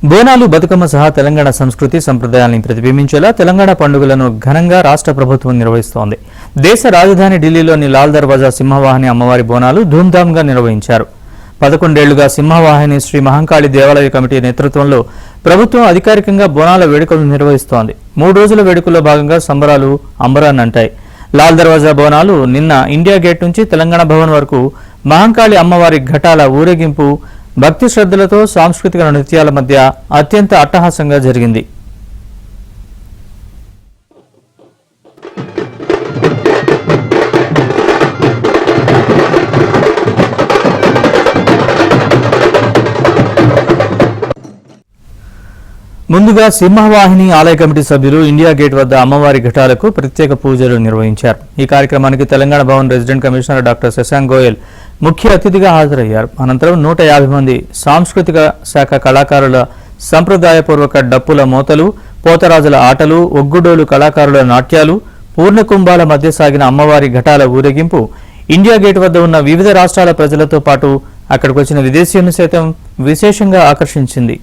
బోనాలు బతుకమ్మ సహా తెలంగాణ సంస్కృతి సంప్రదాయాలను ప్రతిబింబించేలా తెలంగాణ పండుగలను ఘనంగా రాష్ట్ర ప్రభుత్వం నిర్వహిస్తోంది. దేశ రాజధాని ఢిల్లీలోని లాల్ దర్వాజా సింహవాహిని అమ్మవారి బోనాలు ధూమ్ధామ్గా నిర్వహించారు. 11 ఏళ్లుగా సింహవాహిని శ్రీ మహంకాళి దేవాలయ కమిటీ నేతృత్వంలో ప్రభుత్వం అధికారికంగా బోనాల వేడుకలు నిర్వహిస్తోంది. 3 రోజుల వేడుకల్లో భాగంగా సంబరాలు అంబరాన్నంటాయి. లాల్ దర్వాజా బోనాలు నిన్న ఇండియా గేట్ నుంచి తెలంగాణ భవన్ వరకు మహంకాళి అమ్మవారి ఘటాల ఊరేగింపు భక్తి శ్రద్ధలతో సాంస్కృతిక నృత్యాల మధ్య అత్యంత అట్టహాసంగా జరిగింది. ముందుగా సింహవాహిని ఆలయ కమిటీ సభ్యులు ఇండియా గేట్ వద్ద అమ్మవారి ఘటాలకు ప్రత్యేక పూజలు నిర్వహించారు. ఈ కార్యక్రమానికి Telangana Bhavan resident commissioner doctor Shashank Goyal ముఖ్య అతిథిగా హాజరయ్యారు. అనంతరం 150 మంది సాంస్కృతిక శాఖ కళాకారుల సంప్రదాయపూర్వక డప్పుల మోతలు, పోతరాజుల ఆటలు, ఒగ్గుడోలు కళాకారుల నాట్యాలు, పూర్ణకుంభాల మధ్య సాగిన అమ్మవారి ఘటాల ఊరేగింపు ఇండియా గేట్ వద్ద ఉన్న వివిధ రాష్ట్రాల ప్రజలతో పాటు అక్కడికి వచ్చిన విదేశీయులను సైతం విశేషంగా ఆకర్షించింది.